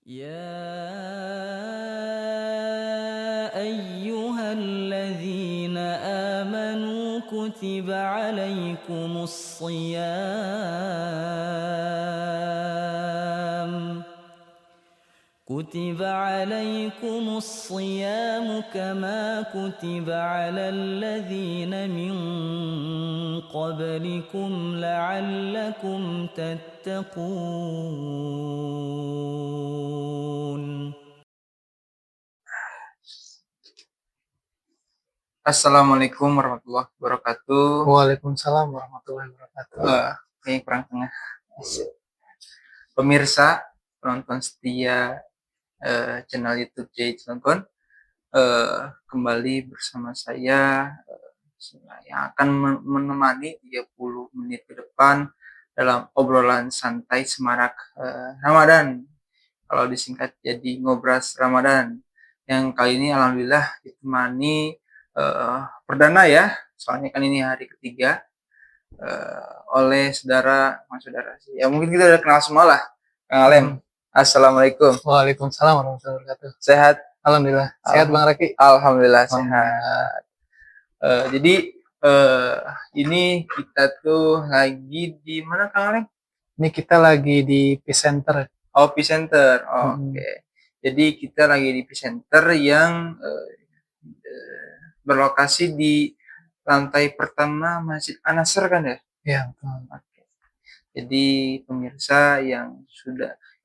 يا أيها الذين آمنوا كتب عليكم الصيام كما كتب على الذين من قبلكم لعلكم تتقون. Assalamualaikum warahmatullahi wabarakatuh. Waalaikumsalam warahmatullahi wabarakatuh. Ini kurang tengah. Pemirsa, penonton setia channel YouTube Jay Cilegon, kembali bersama saya yang akan menemani 30 menit ke depan dalam obrolan santai semarak Ramadan. Kalau disingkat jadi ngobras Ramadan. Yang kali ini alhamdulillah ditemani perdana ya, soalnya kan ini hari ketiga oleh saudara sih. Ya mungkin kita udah kenal semua lah. Kang Alem. Assalamualaikum. Waalaikumsalam warahmatullahi wabarakatuh. Sehat? Alhamdulillah. Sehat Bang Raki? Alhamdulillah sehat. Jadi ini kita tuh lagi di mana Kang Alem? Ini kita lagi di Peace Center. Oh, Peace Center. Oke. Jadi kita lagi di Peace Center yang berlokasi di lantai pertama Masjid An-Nasr kan ya? Iya, betul. Oke. Jadi pemirsa yang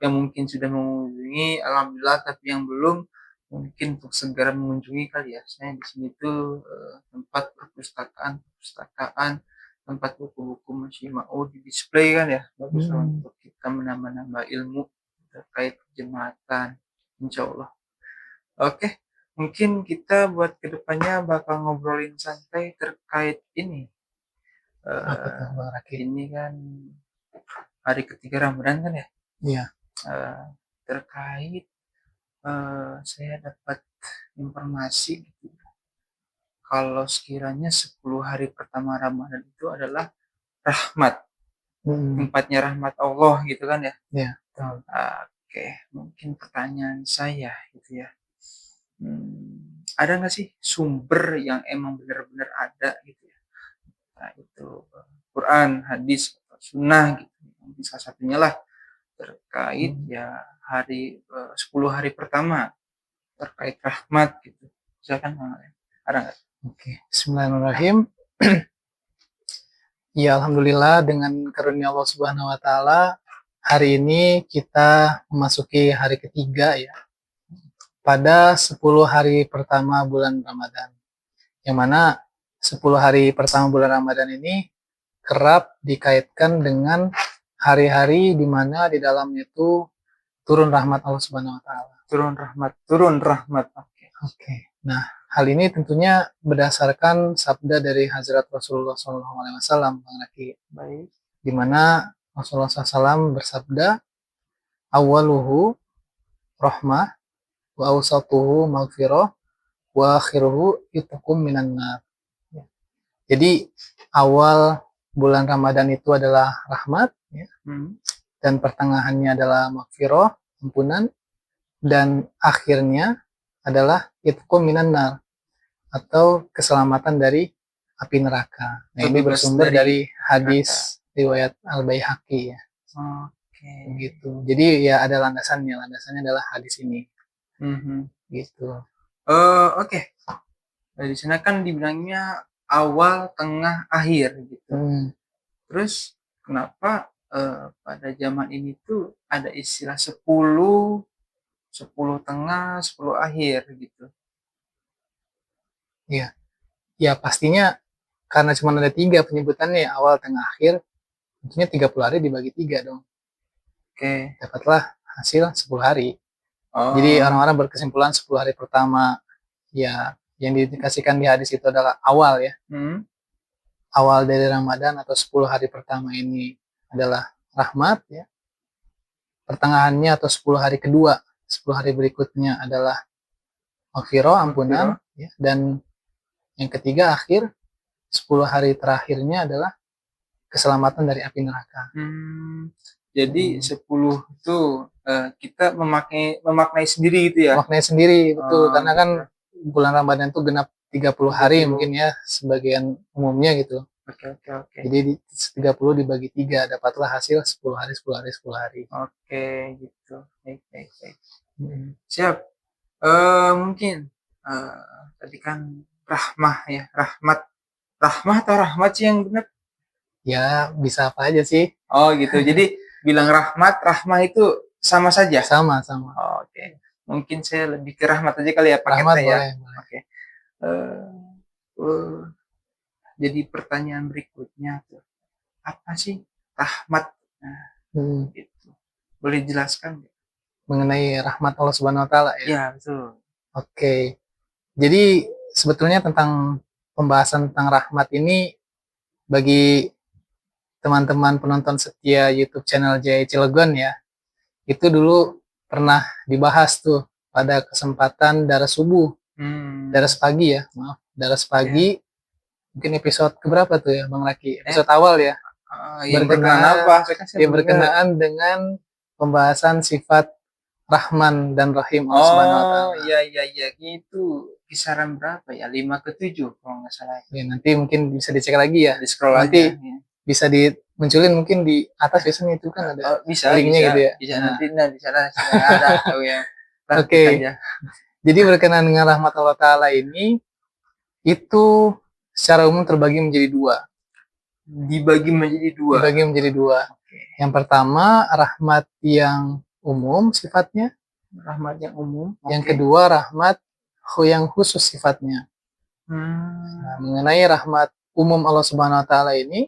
mungkin sudah mengunjungi, alhamdulillah, tapi yang belum mungkin untuk segera mengunjungi kali ya. Saya di sini tuh tempat perpustakaan, tempat buku-buku masih mau di display kan ya. Bagus untuk kita menambah ilmu terkait jemaatan, insya Allah. Oke. Mungkin kita buat kedepannya bakal ngobrolin santai terkait ini. Ini kan hari ketiga Ramadan kan ya? Iya. Terkait saya dapat informasi gitu. Kalau sekiranya 10 hari pertama Ramadan itu adalah rahmat. Tempatnya rahmat Allah gitu kan ya? Iya. Oke, mungkin pertanyaan saya gitu ya. Ada nggak sih sumber yang emang benar-benar ada gitu ya? Nah, itu Quran, hadis, atau sunnah gitu. Mungkin salah satunya lah terkait ya 10 hari pertama terkait rahmat gitu. Silakan Bang Alem. Ada nggak? Oke. Bismillahirrahmanirrahim. Ya, alhamdulillah dengan karunia Allah Subhanahu wa taala hari ini kita memasuki hari ketiga ya. Pada 10 hari pertama bulan Ramadan. Yang mana 10 hari pertama bulan Ramadan ini kerap dikaitkan dengan hari-hari di mana di dalamnya itu turun rahmat Allah Subhanahu wa taala. Turun rahmat. Oke. Nah, hal ini tentunya berdasarkan sabda dari Hazrat Rasulullah SAW, Bang Raki. Baik. Di mana Rasulullah SAW bersabda, awaluhu rahmah, wa awsatuhu maghfirah, wa akhiruhu itqum minan nar. Jadi awal bulan Ramadan itu adalah rahmat ya. Dan pertengahannya adalah maghfirah, ampunan, dan akhirnya adalah itqum minan nar atau keselamatan dari api neraka. Nah, ini bersumber dari hadis riwayat Al-Baihaqi ya. Oke. Gitu. Jadi ya ada landasannya. Landasannya adalah hadis ini. Gitu. Oke. Di sana kan dibilangnya awal, tengah, akhir gitu. Terus kenapa pada zaman ini tuh ada istilah 10 tengah, 10 akhir gitu? Iya. Ya pastinya karena cuma ada 3 penyebutannya, awal, tengah, akhir, tentunya 30 hari dibagi 3 dong. Oke. Dapatlah hasil 10 hari. Jadi orang-orang berkesimpulan 10 hari pertama ya yang dikasihkan di hadis itu adalah awal ya. Awal dari Ramadan atau 10 hari pertama ini adalah rahmat ya. Pertengahannya atau 10 hari kedua, 10 hari berikutnya adalah maghfirah, ampunan ya. Dan yang ketiga akhir 10 hari terakhirnya adalah keselamatan dari api neraka. Jadi 10 itu kita memaknai sendiri gitu ya. Memaknai sendiri, betul. Karena kan gitu. bulan Ramadan itu genap 30 hari mungkin ya, sebagian umumnya gitu. Oke. Jadi 30 dibagi 3, dapatlah hasil 10 hari, 10 hari, 10 hari. Oke, gitu. Baik. Siap. Mungkin tadi kan rahmah ya, rahmah atau rahmat sih yang benar? Ya, bisa apa aja sih. Oh gitu. Jadi bilang rahmah itu sama saja? Sama. Oke. Mungkin saya lebih ke rahmat aja kali ya paketnya Rahmat ya. boleh. Oke. Jadi pertanyaan berikutnya tuh, apa sih rahmat? Nah, gitu. Boleh jelaskan nggak? Mengenai rahmat Allah Subhanahu wa taala ya. Ya, betul. Oke. Jadi sebetulnya tentang pembahasan tentang rahmat ini, bagi teman-teman penonton setia YouTube channel Jaya Cilegon ya, itu dulu pernah dibahas tuh pada kesempatan daras subuh, daras pagi ya, daras pagi. Mungkin episode keberapa tuh ya Bang Laki? Episode awal ya. Berkenaan dengan pembahasan sifat Rahman dan Rahim Allah Subhanahu wa taala. Iya. Itu kisaran berapa ya? 5 ke 7 kalau nggak salah. Ya, nanti mungkin bisa dicek lagi ya. Di scroll nanti aja. Ya. Bisa dimunculin mungkin di atas biasanya itu kan ada bisa, linknya gitu ya. Bisa nanti di sana ada tahu ya. Oke. Jadi berkenaan dengan rahmat Allah taala ini, itu secara umum terbagi menjadi 2. Dibagi menjadi 2. Okay. Yang pertama rahmat yang umum sifatnya, rahmat yang umum. Yang kedua rahmat yang khusus sifatnya. Nah, mengenai rahmat umum Allah Subhanahu wa taala ini,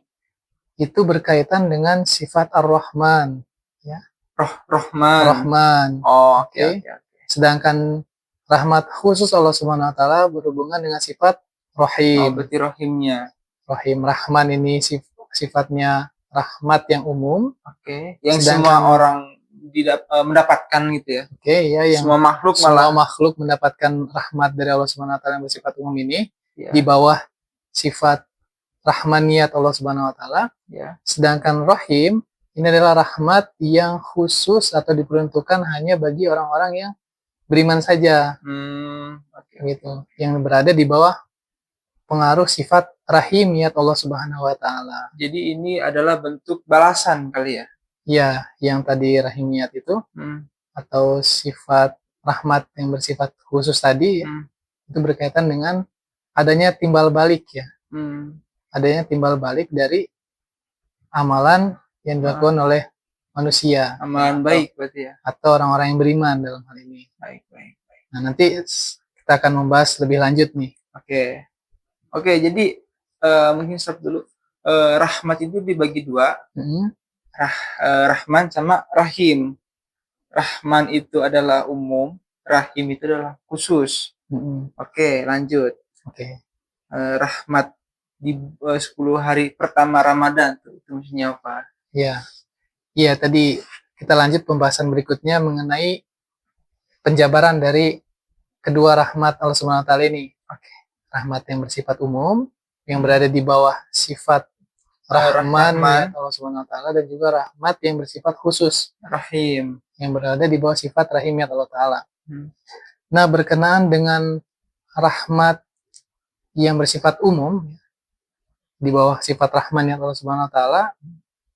itu berkaitan dengan sifat Ar-Rahman ya. Rahman. Oh, oke. Sedangkan rahmat khusus Allah Subhanahu wa taala berhubungan dengan sifat Rahim. Berarti rahimnya. Rahim, Rahman ini sifatnya rahmat yang umum. Oke. Yang semua orang mendapatkan gitu ya. Oke, ya, yang semua makhluk mendapatkan rahmat dari Allah Subhanahu wa taala yang bersifat umum ini, ya. Di bawah sifat rahmaniyat Allah Subhanahu wa taala. Ya. Sedangkan Rahim ini adalah rahmat yang khusus atau diperuntukkan hanya bagi orang-orang yang beriman saja. Gitu. Yang berada di bawah pengaruh sifat rahimiyat Allah Subhanahu wa taala. Jadi ini adalah bentuk balasan kali ya? Ya, yang tadi rahimiyat itu atau sifat rahmat yang bersifat khusus tadi itu berkaitan dengan adanya timbal balik ya. Adanya timbal balik dari amalan yang dilakukan oleh manusia. Amalan baik berarti ya. Atau orang-orang yang beriman dalam hal ini. Baik. Nah, nanti kita akan membahas lebih lanjut nih. Oke, jadi mungkin stop dulu. Rahmat itu dibagi 2. Rahman sama Rahim. Rahman itu adalah umum, Rahim itu adalah khusus. Oke, lanjut. Rahmat di 10 hari pertama Ramadan itu maksudnya apa? Iya, tadi kita lanjut pembahasan berikutnya mengenai penjabaran dari kedua rahmat Allah Subhanahu wa taala ini. Rahmat yang bersifat umum yang berada di bawah sifat Rahman Allah Subhanahu wa taala, dan juga rahmat yang bersifat khusus Rahim yang berada di bawah sifat rahimiyat Allah taala. Nah, berkenaan dengan rahmat yang bersifat umum di bawah sifat rahman yang Allah Subhanahu wa taala,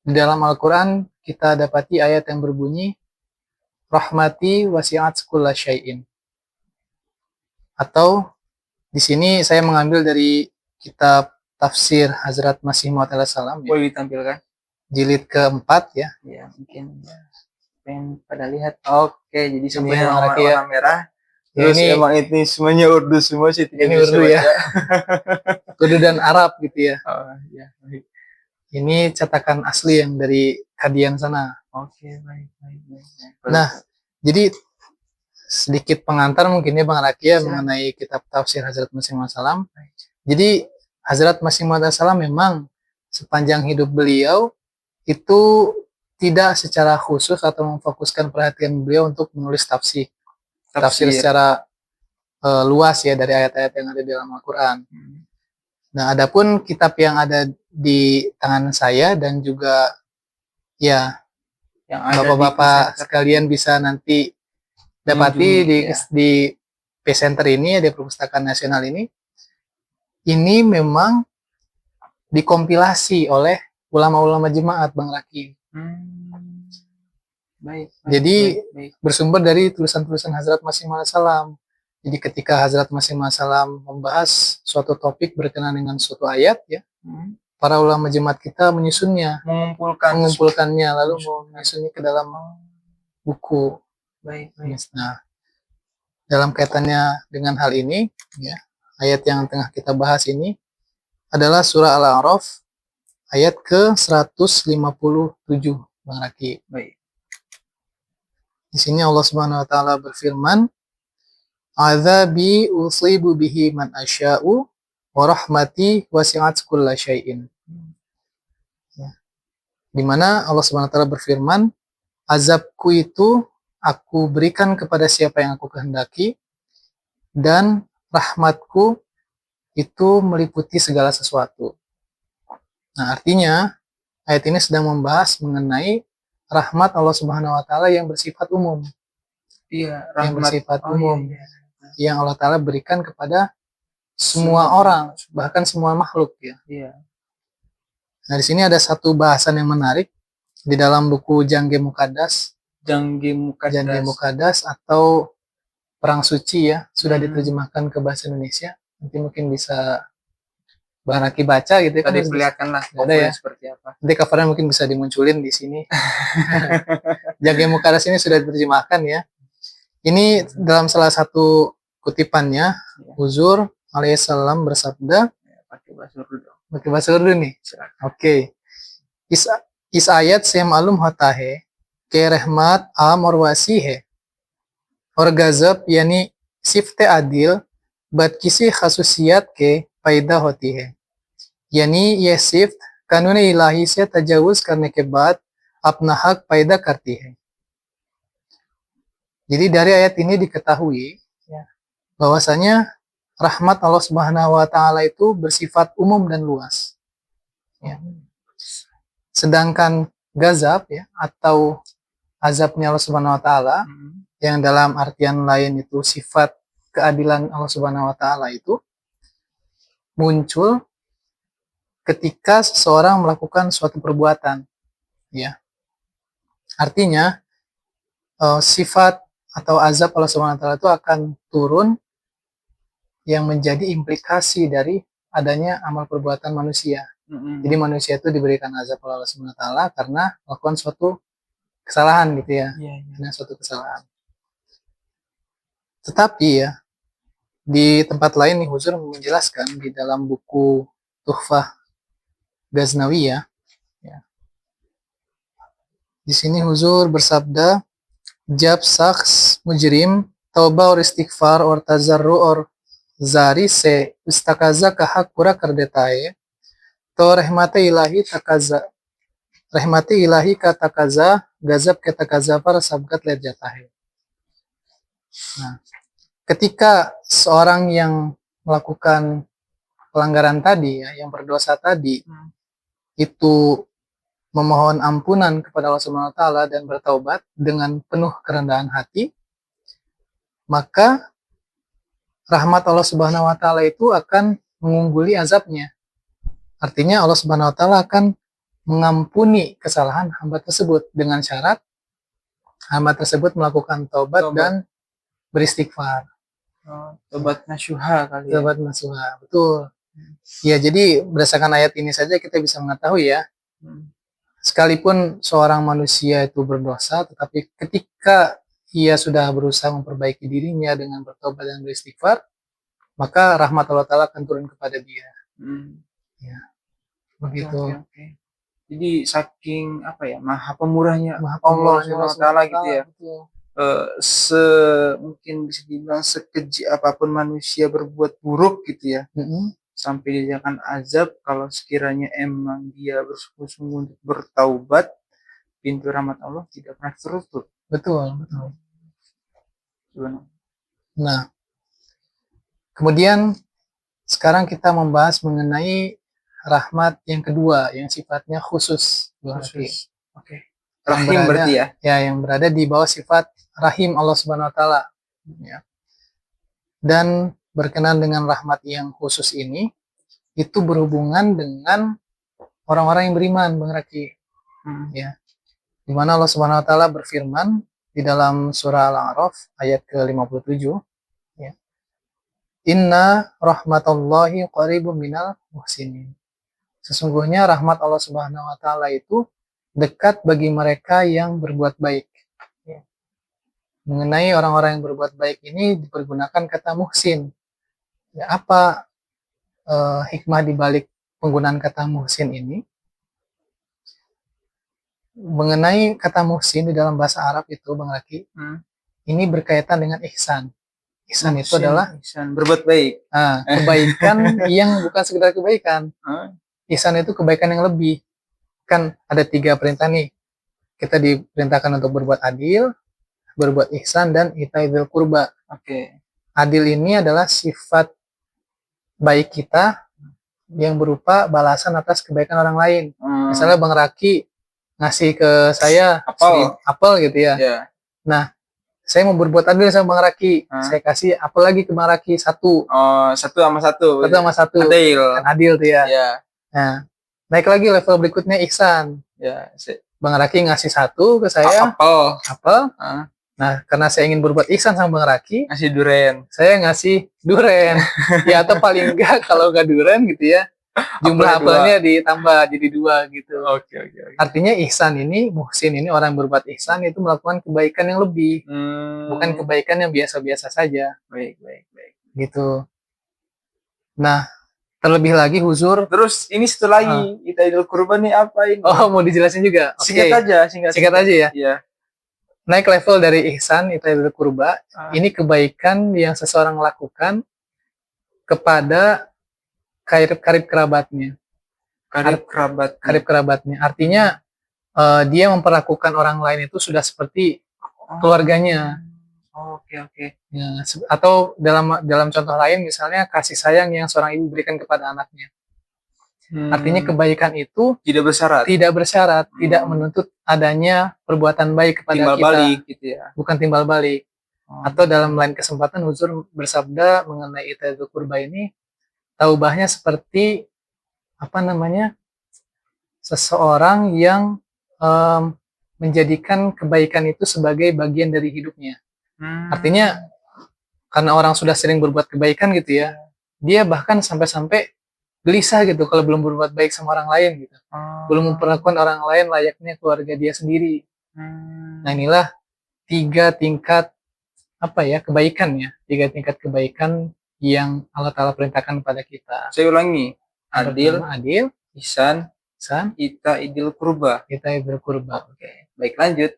di dalam Al-Qur'an kita dapati ayat yang berbunyi rahmati wasi'at kulla syai'in. Atau di sini saya mengambil dari kitab tafsir Hazrat Masih Maud alaihissalam. Boleh ditampilkan? Jilid keempat ya. Ya, mungkin pengen pada lihat. Oke, jadi semuanya warna merah. Terus ini emang ini semuanya Urdu semua sih. Ini Urdu ya. Urdu dan Arab gitu ya. Oh, ya. Ini cetakan asli yang dari Kadian sana. Oke, baik. Nah, jadi sedikit pengantar mungkin ya Bang Rakia mengenai kitab tafsir Hazrat Masih Maud alaihissalam. Jadi Hazrat Masih Maud alaihissalam memang sepanjang hidup beliau itu tidak secara khusus atau memfokuskan perhatian beliau untuk menulis tafsir secara luas ya dari ayat-ayat yang ada di dalam Al-Quran. Nah, adapun kitab yang ada di tangan saya dan juga ya yang ada Bapak-bapak di sekalian bisa nanti dapati di P-Center ini, di Perpustakaan Nasional ini memang dikompilasi oleh ulama-ulama jemaat, Bang Raki. Baik. Jadi bersumber dari tulisan-tulisan Hazrat Masih Maud Salam. Jadi ketika Hazrat Masih Maud Salam membahas suatu topik berkenaan dengan suatu ayat, ya, para ulama jemaat kita menyusunnya, mengumpulkannya, lalu menyusunnya ke dalam buku. Baik. Nah, dalam kaitannya dengan hal ini, ya, ayat yang tengah kita bahas ini adalah surah Al-A'raf ayat ke-157, Bang Raki. Baik. Di sini Allah Subhanahu wa taala berfirman, "Adzabi usibu bihi man asya'u wa rahmati wasi'at kulla syai'in." Ya. Di mana Allah Subhanahu wa taala berfirman, azabku itu aku berikan kepada siapa yang aku kehendaki, dan rahmatku itu meliputi segala sesuatu. Nah, artinya ayat ini sedang membahas mengenai rahmat Allah Subhanahu wa taala yang bersifat umum. Iya, yang bersifat umum. Iya. Yang Allah taala berikan kepada semua orang, bahkan semua makhluk, ya. Iya. Nah, di sini ada satu bahasan yang menarik di dalam buku Jangge Muqaddas atau Perang Suci, ya, sudah diterjemahkan ke bahasa Indonesia. Nanti mungkin bisa Bang Raki baca gitu, kan diperlihatkanlah ada ya seperti apa. Nanti covernya mungkin bisa dimunculin di sini. Jangge Muqaddas ini sudah diterjemahkan, ya. Ini dalam salah satu kutipannya, Huzur alaihissalam bersabda, pakai bahasa Urdu nih. Oke. Is ayat se malum hota hai ke रहमत आम और वसी है और गजब यानी सिफ्त आदिल बद किसी खसूसियत के पैदा होती है, यानी यह सिफ्त कानून इलाही से तजावुज करने के बाद अपना हक पैदा करती है. Jadi dari ayat ini diketahui, ya, bahwasanya rahmat Allah Subhanahu wa taala itu bersifat umum dan luas. Ya. Sedangkan gazab, ya, atau azabnya Allah Subhanahu wa taala, yang dalam artian lain itu sifat keadilan Allah Subhanahu wa taala, itu muncul ketika seseorang melakukan suatu perbuatan, ya. Artinya sifat atau azab Allah Subhanahu wa taala itu akan turun yang menjadi implikasi dari adanya amal perbuatan manusia. Jadi manusia itu diberikan azab oleh Allah Subhanahu wa taala karena melakukan suatu kesalahan, gitu ya. Karena suatu kesalahan. Tetapi, ya, di tempat lain nih Huzur menjelaskan di dalam buku Tuhfah Ghaznawiyah, ya. Di sini Huzur bersabda, jab shakhs mujrim तौबा और इस्तिगफार और तजर्रु और जारी से इस तकाजा का हक पूरा कर देता है तो रहमत इलाही का तकाजा गजब के तकाजा पर सबकत ले जाता है. Nah, ketika seorang yang melakukan pelanggaran tadi, ya, yang berdosa tadi, itu memohon ampunan kepada Allah Subhanahu wa taala dan bertaubat dengan penuh kerendahan hati, maka rahmat Allah Subhanahu wa taala itu akan mengungguli azabnya. Artinya Allah Subhanahu wa taala akan mengampuni kesalahan hamba tersebut dengan syarat hamba tersebut melakukan taubat dan beristighfar. Taubat nasuha kali. Taubat nasuha, betul. Ya, jadi berdasarkan ayat ini saja kita bisa mengetahui, ya, sekalipun seorang manusia itu berdosa, tetapi ketika ia sudah berusaha memperbaiki dirinya dengan bertobat dan beristighfar, maka rahmat Allah Ta'ala akan turun kepada dia. Ya, begitu. Okay. Jadi saking maha pemurahnya Allah Subhanahu wa taala, gitu ya. Mungkin bisa dibilang sekeji apapun manusia berbuat buruk, gitu ya. Sampai dia akan azab, kalau sekiranya emang dia bersungguh-sungguh untuk bertaubat, pintu rahmat Allah tidak pernah tertutup. Betul. Nah, kemudian sekarang kita membahas mengenai rahmat yang kedua yang sifatnya khusus. Oke. Rahim berarti ya? Ya, yang berada di bawah sifat rahim Allah Subhanahu wa taala. Ya. Dan berkenan dengan rahmat yang khusus ini itu berhubungan dengan orang-orang yang beriman, Bang Raki. Ya. Di mana Allah Subhanahu wa taala berfirman di dalam surah Al-A'raf ayat ke-57, ya. Inna rahmatallahi qaribun minal muhsinin. Sesungguhnya rahmat Allah Subhanahu wa taala itu dekat bagi mereka yang berbuat baik. Ya. Mengenai orang-orang yang berbuat baik ini dipergunakan kata muhsin. Ya, apa hikmah di balik penggunaan kata muhsin ini? Mengenai kata muhsin di dalam bahasa Arab itu, Bang Raki, ini berkaitan dengan ihsan. Ihsan itu adalah berbuat baik. Kebaikan yang bukan sekedar kebaikan. Ihsan itu kebaikan yang lebih. Kan ada 3 perintah nih. Kita diperintahkan untuk berbuat adil, berbuat ihsan, dan itaizil qurba. Oke. Adil ini adalah sifat baik kita yang berupa balasan atas kebaikan orang lain. Misalnya Bang Raki ngasih ke saya apel gitu ya. Yeah. Nah, saya mau berbuat adil sama Bang Raki. Saya kasih apel lagi ke Bang Raki 1. Satu sama satu. Adil. Kan adil tuh ya. Yeah. Nah, naik lagi level berikutnya ihsan. Ya. Bang Raki ngasih 1 ke saya. Apel. Nah, karena saya ingin berbuat ihsan sama Bang Raki, ngasih duren. Saya ngasih duren. Ya, atau paling enggak kalau enggak duren gitu ya, jumlah apelnya ditambah jadi 2 gitu. Oke. Artinya ihsan ini, muhsin ini, orang yang berbuat ihsan itu melakukan kebaikan yang lebih. Bukan kebaikan yang biasa-biasa saja. Baik. Gitu. Nah, terlebih lagi huzur. Terus ini satu lagi, itaizil qurba nih apa ini? Oh, mau dijelasin juga? Singkat aja. Singkat aja ya? Iya. Naik level dari ihsan, itaizil qurba, ini kebaikan yang seseorang lakukan kepada karib kerabatnya. Karib kerabatnya. Artinya dia memperlakukan orang lain itu sudah seperti keluarganya. Oke. Ya, atau dalam contoh lain misalnya kasih sayang yang seorang ibu berikan kepada anaknya. Artinya kebaikan itu tidak bersyarat, tidak menuntut adanya perbuatan baik kepada timbal kita. Balik gitu ya. Bukan timbal balik. Atau dalam lain kesempatan Huzur bersabda mengenai itaizil qurba ini, taubahnya seperti seseorang yang menjadikan kebaikan itu sebagai bagian dari hidupnya. Artinya karena orang sudah sering berbuat kebaikan gitu ya, dia bahkan sampai-sampai gelisah gitu kalau belum berbuat baik sama orang lain gitu. Belum memperlakukan orang lain layaknya keluarga dia sendiri. Nah, inilah 3 tingkat kebaikan ya. 3 tingkat kebaikan yang Allah Ta'ala perintahkan kepada kita. Saya ulangi. Adil, ihsan, itaizil qurba. Oke. Baik, lanjut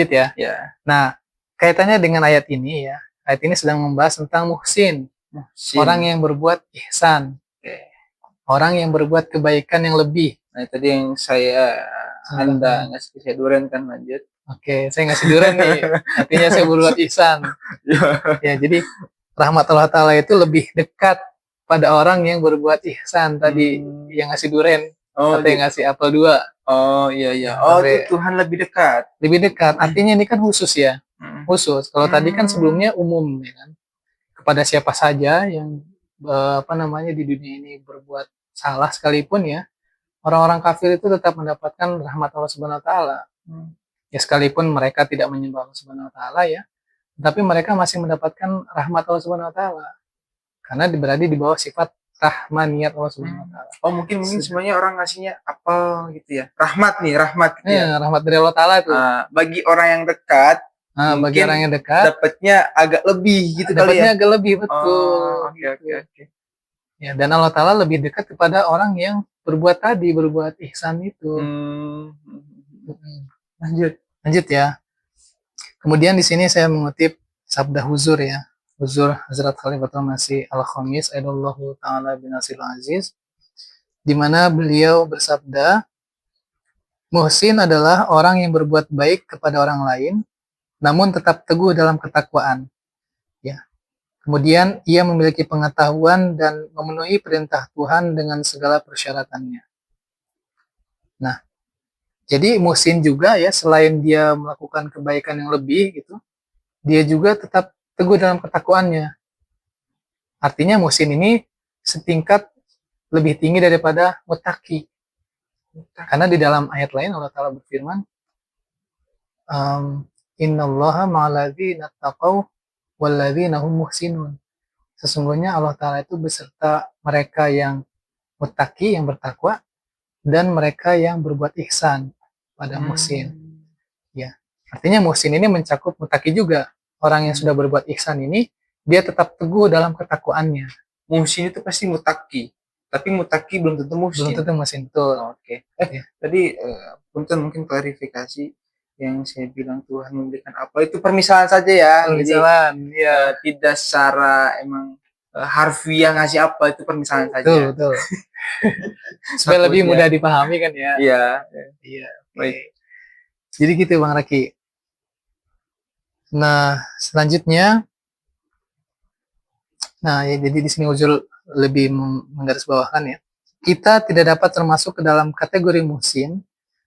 ya. Ya. Nah, kaitannya dengan ayat ini ya. Ayat ini sedang membahas tentang muhsin. Orang yang berbuat ihsan. Orang yang berbuat kebaikan yang lebih. Nah, tadi yang Anda ngasih saya duren kan, lanjut. Oke, saya ngasih duren nih. Artinya saya berbuat ihsan. Ya, jadi rahmat Allah Ta'ala itu lebih dekat pada orang yang berbuat ihsan. Tadi yang ngasih duren. Atau yang ngasih apel 2. Oh, iya. Itu Tuhan lebih dekat. Artinya ini kan khusus ya. Khusus. Kalau tadi kan sebelumnya umum ya kan. Kepada siapa saja yang di dunia ini berbuat salah sekalipun ya, orang-orang kafir itu tetap mendapatkan rahmat Allah Subhanahu wa taala. Ya, sekalipun mereka tidak menyembah Allah Subhanahu wa taala ya, tapi mereka masih mendapatkan rahmat Allah Subhanahu wa taala. Karena berada di bawah sifat rahmaniyat Allah Subhanahu wa taala. Oh, mungkin semuanya orang ngasihnya apa gitu ya. Rahmat gitu ya. Rahmat dari Allah Ta'ala itu. Bagi orang yang dekat, bagi orang yang dekat dapatnya agak lebih gitu kali ya. Dapatnya agak lebih, betul. Oke. Ya, dan Allah Ta'ala lebih dekat kepada orang yang berbuat ihsan itu. Lanjut ya. Kemudian di sini saya mengutip sabda Huzur ya. Huzur Hazrat Khalifatul Masih Al-Khamis Aidallahu Ta'ala bin Nasirul Aziz, di mana beliau bersabda, muhsin adalah orang yang berbuat baik kepada orang lain namun tetap teguh dalam ketakwaan. Ya. Kemudian ia memiliki pengetahuan dan memenuhi perintah Tuhan dengan segala persyaratannya. Nah, Jadi muhsin juga ya, selain dia melakukan kebaikan yang lebih gitu, dia juga tetap teguh dalam ketakwaannya. Artinya muhsin ini setingkat lebih tinggi daripada muttaqi. Karena di dalam ayat lain Allah Ta'ala berfirman, innallaha ma'alladzina taqaw walladzina hum muhsinun. Sesungguhnya Allah Ta'ala itu beserta mereka yang muttaqi, yang bertakwa, dan mereka yang berbuat ihsan pada muhsin. Ya, artinya muhsin ini mencakup muttaqi juga. Orang yang sudah berbuat ihsan ini, dia tetap teguh dalam ketakwaannya. Muhsin itu pasti muttaqi, tapi muttaqi belum tentu muhsin. Belum tentu muhsin, betul. Oke. Ya. Tadi punten mungkin klarifikasi yang saya bilang Tuhan memberikan apa itu permisalan saja ya. Permisalan, ya. Tidak secara emang harfiah ngasih apa, itu permisalan saja. Betul. Supaya lebih mudah dipahami kan ya. Iya. Baik. Jadi gitu Bang Raki. Nah, selanjutnya, ya jadi di sini Ujul lebih menggarisbawahkan ya. Kita tidak dapat termasuk ke dalam kategori muhsin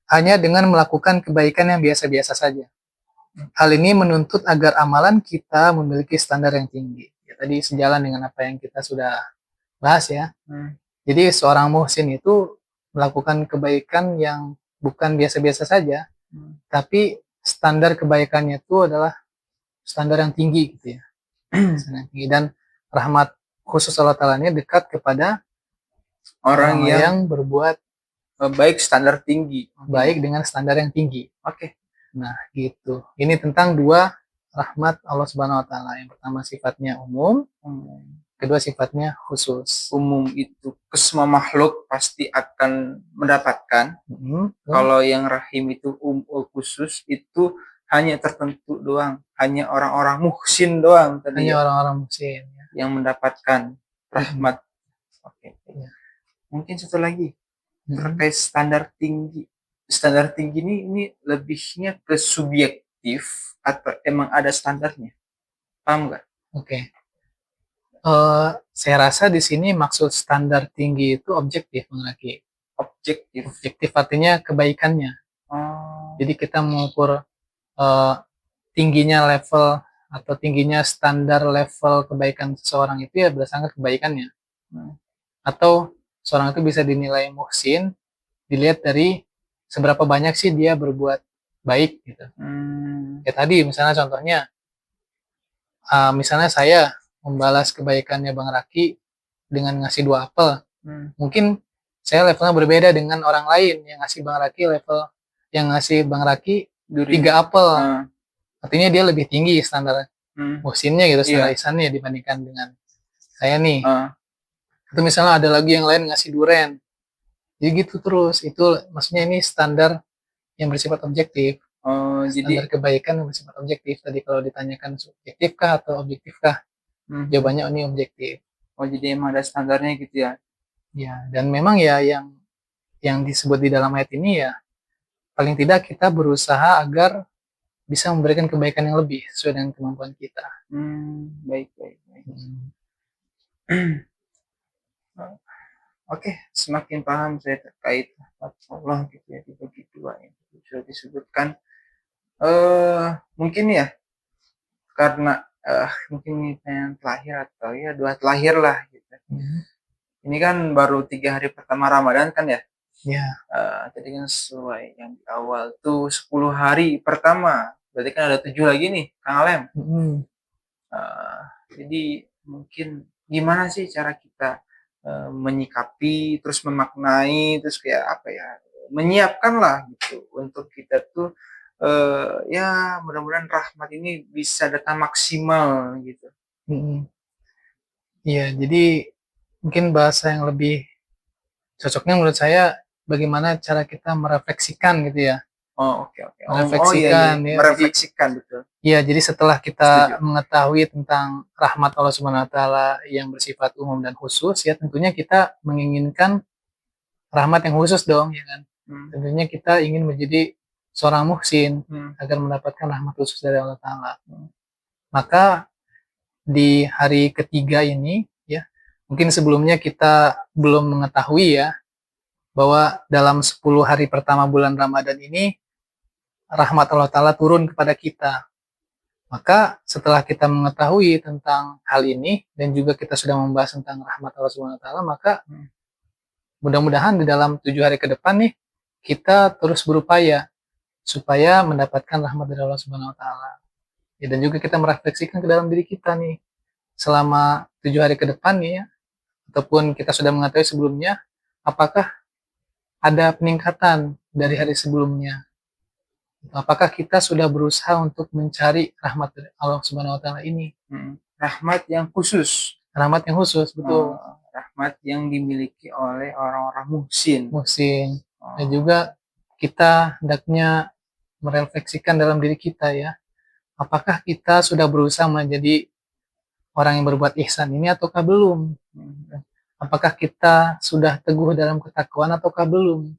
hanya dengan melakukan kebaikan yang biasa-biasa saja. Hal ini menuntut agar amalan kita memiliki standar yang tinggi. Ya, tadi sejalan dengan apa yang kita sudah bahas ya. Jadi seorang muhsin itu melakukan kebaikan yang bukan biasa-biasa saja, tapi standar kebaikannya itu adalah standar yang tinggi gitu ya. Standar yang tinggi, dan rahmat khusus Allah Ta'ala ini dekat kepada orang yang berbuat baik standar tinggi. Baik dengan standar yang tinggi. Oke. Nah, gitu. Ini tentang dua rahmat Allah Subhanahu wa Ta'ala. Yang pertama sifatnya umum, kedua sifatnya khusus. Umum itu ke semua makhluk pasti akan mendapatkan. Kalau yang rahim itu khusus itu hanya tertentu doang, hanya orang-orang muhsin doang tadi. Hanya orang-orang muhsin ya, yang mendapatkan rahmat. Oke. Mungkin satu lagi terkait standar tinggi. Standar tinggi ini lebihnya ke subjektif atau emang ada standarnya? Paham nggak? Oke. Saya rasa di sini maksud standar tinggi itu objektif, Bang Raki. Objektif. Objektif artinya kebaikannya. Jadi kita mengukur tingginya level atau tingginya standar level kebaikan seseorang itu ya berdasarkan kebaikannya. Atau seorang itu bisa dinilai muhsin dilihat dari seberapa banyak sih dia berbuat baik gitu. Ya tadi misalnya contohnya, misalnya saya membalas kebaikannya Bang Raki dengan ngasih 2 apel. Mungkin saya levelnya berbeda dengan orang lain yang ngasih Bang Raki 3 apel. Artinya dia lebih tinggi standar muhsinnya gitu, standar ihsannya dibandingkan dengan saya nih. Atau misalnya ada lagi yang lain ngasih duren. Jadi gitu terus. Itu maksudnya ini standar yang bersifat objektif. Standar kebaikan yang bersifat objektif. Tadi kalau ditanyakan subjektifkah atau objektifkah? Jawabannya ini objektif. Jadi emang ada standarnya gitu ya? Ya, dan memang ya yang disebut di dalam ayat ini ya paling tidak kita berusaha agar bisa memberikan kebaikan yang lebih sesuai dengan kemampuan kita. Baik. Oke, semakin paham saya terkait Allah gitu ya, dibagi dua yang sudah disebutkan. Mungkin ya karena mungkin ini yang terakhir atau ya 2 terakhir lah gitu. Ini kan baru 3 hari pertama Ramadan kan ya? Ya. Tadi kan sesuai yang di awal tuh 10 hari pertama, berarti kan ada 7 lagi nih, Kang Alem. Jadi mungkin gimana sih cara kita menyikapi, terus memaknai, terus kayak apa ya, menyiapkan lah gitu untuk kita tuh ya mudah-mudahan rahmat ini bisa datang maksimal gitu. Iya, jadi mungkin bahasa yang lebih cocoknya menurut saya bagaimana cara kita merefleksikan gitu ya. Oke. Merefleksikan, ya. Merefleksikan betul. Iya, jadi setelah kita mengetahui tentang rahmat Allah Subhanahu wa Ta'ala yang bersifat umum dan khusus, ya tentunya kita menginginkan rahmat yang khusus dong, ya kan. Tentunya kita ingin menjadi seorang muhsin agar mendapatkan rahmat khusus dari Allah Ta'ala. Maka di hari ketiga ini, ya mungkin sebelumnya kita belum mengetahui ya bahwa dalam 10 hari pertama bulan Ramadan ini rahmat Allah Ta'ala turun kepada kita. Maka setelah kita mengetahui tentang hal ini dan juga kita sudah membahas tentang rahmat Allah Subhanahu wa Ta'ala, maka mudah-mudahan di dalam 7 hari ke depan nih kita terus berupaya supaya mendapatkan rahmat dari Allah Subhanahu wa Ta'ala. Ya, dan juga kita merefleksikan ke dalam diri kita nih selama 7 hari ke depan nih ya, ataupun kita sudah mengetahui sebelumnya, apakah ada peningkatan dari hari sebelumnya. Apakah kita sudah berusaha untuk mencari rahmat dari Allah Subhanahu wa Ta'ala ini? Rahmat yang khusus. Rahmat yang khusus, betul. Rahmat yang dimiliki oleh orang-orang muhsin. Dan juga kita hendaknya merefleksikan dalam diri kita ya. Apakah kita sudah berusaha menjadi orang yang berbuat ihsan ini ataukah belum? Apakah kita sudah teguh dalam ketakwaan ataukah belum?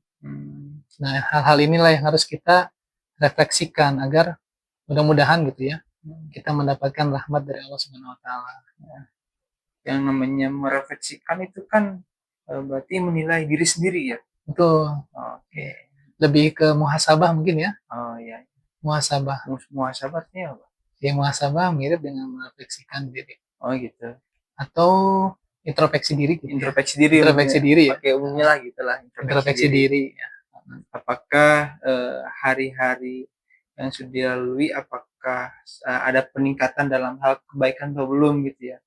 Nah, hal-hal inilah yang harus kita refleksikan agar mudah-mudahan gitu ya kita mendapatkan rahmat dari Allah Subhanahu wa Ta'ala. Yang namanya merefleksikan itu kan berarti menilai diri sendiri ya. Betul. Oke. Lebih ke muhasabah mungkin ya. Oh iya. Muhasabah. Muhasabah artinya apa? Ya, muhasabah mirip dengan merefleksikan diri. Oh gitu. Atau introspeksi diri gitu. Introspeksi diri. Introspeksi diri ya. Pakai umumnya lah gitu lah. Introspeksi diri ya. Apakah hari-hari yang sudah dilalui apakah ada peningkatan dalam hal kebaikan atau belum gitu ya.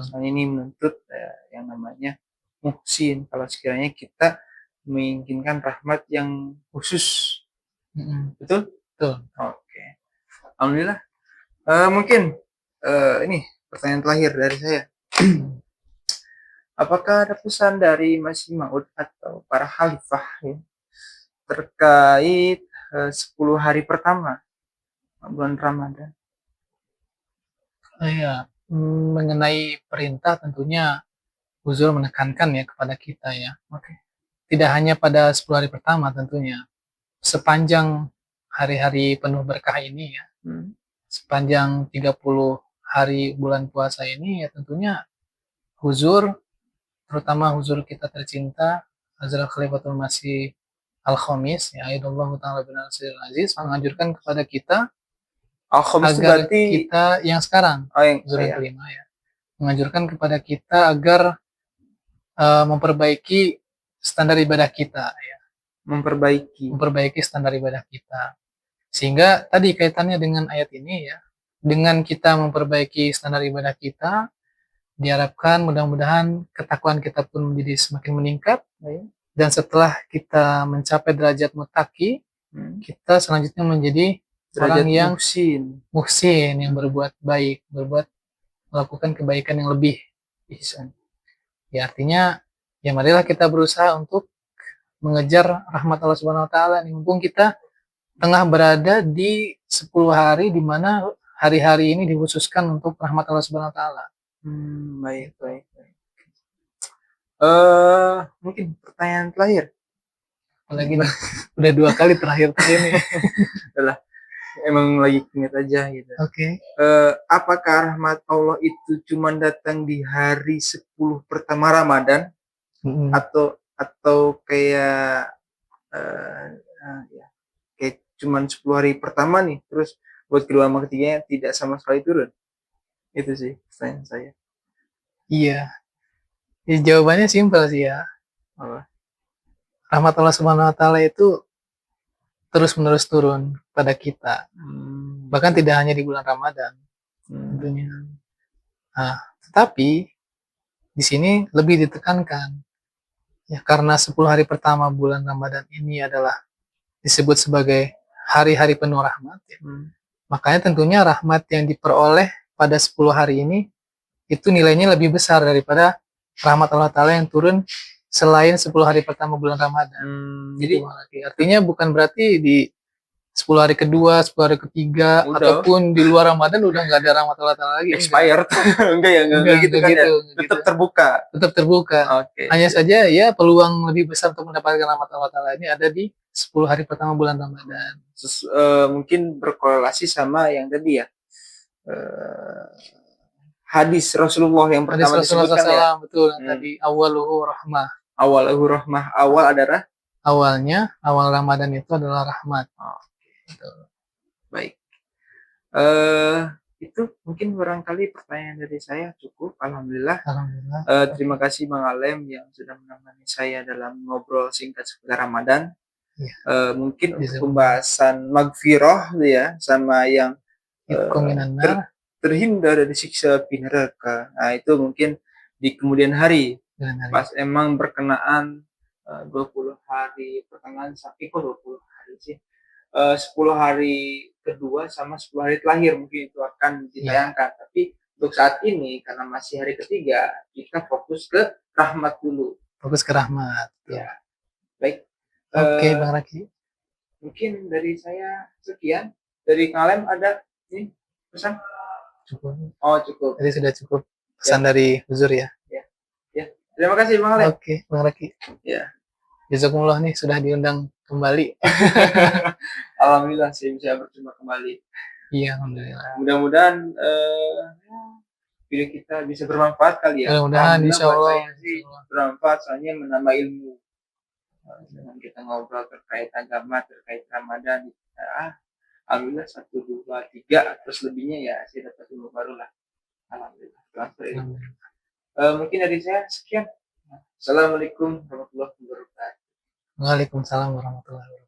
Soalnya ini menuntut yang namanya muhsin. Kalau sekiranya kita menginginkan rahmat yang khusus. Betul? Betul. Oke. Alhamdulillah. Mungkin ini pertanyaan terakhir dari saya. Apakah ada pesan dari Masih Maud atau para khalifah ya, terkait 10 hari pertama bulan Ramadan? Iya, mengenai perintah tentunya Huzur menekankan ya kepada kita ya. Oke. Tidak hanya pada 10 hari pertama tentunya. Sepanjang hari-hari penuh berkah ini ya. Sepanjang 30 hari bulan puasa ini ya tentunya Huzur, terutama Huzur kita tercinta Hazrat Khalifatul Masih Al-Khamis ya Aidullah Ta'ala bin Al-Siril Aziz menganjurkan kepada kita Al-Khamis agar berarti kita yang sekarang Huzur yang kelima ya, menganjurkan kepada kita agar memperbaiki standar ibadah kita ya. Memperbaiki standar ibadah kita. Sehingga tadi kaitannya dengan ayat ini ya, dengan kita memperbaiki standar ibadah kita, diharapkan mudah-mudahan ketakwaan kita pun menjadi semakin meningkat. Dan setelah kita mencapai derajat muttaqi, kita selanjutnya menjadi orang yang muhsin, yang berbuat baik, melakukan kebaikan yang lebih ihsan. Ya artinya, ya marilah kita berusaha untuk mengejar rahmat Allah Subhanahu wa Ta'ala. Mumpung kita tengah berada di 10 hari di mana hari-hari ini dikhususkan untuk rahmat Allah Subhanahu wa Ta'ala. Baik. Mungkin pertanyaan terakhir. Apalagi udah 2 kali terakhir ini. Udah, emang lagi ingat aja gitu. Oke. Apakah rahmat Allah itu cuma datang di hari 10 pertama Ramadan atau kayak kayak cuman 10 hari pertama nih, terus buat kedua sama ketiganya tidak sama sekali turun? Itu sih pertanyaan saya. Iya. Ya, jawabannya simpel sih ya. Rahmat Allah Subhanahu wa Ta'ala itu terus-menerus turun pada kita. Bahkan tidak hanya di bulan Ramadan tentunya. Nah, tetapi di sini lebih ditekankan ya, karena 10 hari pertama bulan Ramadan ini adalah disebut sebagai hari-hari penuh rahmat ya. Makanya tentunya rahmat yang diperoleh pada 10 hari ini itu nilainya lebih besar daripada rahmat Allah Ta'ala yang turun selain 10 hari pertama bulan Ramadan. Jadi artinya bukan berarti di 10 hari kedua, 10 hari ketiga, ataupun di luar Ramadan udah nggak ada rahmat Allah Ta'ala lagi. Expired. enggak gitu kan gitu, ya. Tetap terbuka. Okay. Hanya saja ya peluang lebih besar untuk mendapatkan rahmat Allah Ta'ala ini ada di 10 hari pertama bulan Ramadan. Mungkin berkorelasi sama yang tadi ya. Hadis Rasulullah yang pertama disebutkan ya. Betul, tadi awaluhu rahmah. Awalahu rahmah, awal adalah awal Ramadan itu adalah rahmat. gitu. Baik. Itu mungkin barangkali pertanyaan dari saya cukup. Alhamdulillah. Terima kasih Bang Alem yang sudah menemani saya dalam ngobrol singkat seputar Ramadan. Ya. Mungkin untuk pembahasan magfirah ya, sama yang terhindar dari siksa api neraka. Nah, itu mungkin di kemudian hari. Pas emang berkenaan 20 hari pertengahan sampai 20 hari sih. 10 hari kedua sama 10 hari terakhir mungkin itu akan ditayangkan. Tapi untuk saat ini karena masih hari ketiga, kita fokus ke rahmat dulu. Fokus ke rahmat. Ya. Baik. Oke, Bang Raki. Mungkin dari saya sekian. Dari Kang Alem ada ini pesan? Cukup. Oh, cukup. Jadi sudah cukup pesan dari Huzur ya. Ya. Terima kasih Bang Alem. Oke, Bang Raki. Ya. Jazakumullah nih sudah diundang kembali. Alhamdulillah saya bisa berjumpa kembali. Iya, alhamdulillah. Mudah-mudahan video kita bisa bermanfaat kali ya. Mudah-mudahan insyaallah bermanfaat, soalnya menambah ilmu. Dengan kita ngobrol terkait agama, terkait Ramadan, alhamdulillah 1, 2, 3 terus lebihnya ya saya dapat ilmu baru lah. Alhamdulillah. Transfer ilmu. Mungkin dari saya sekian. Assalamualaikum warahmatullahi wabarakatuh. Waalaikumsalam warahmatullahi wabarakatuh.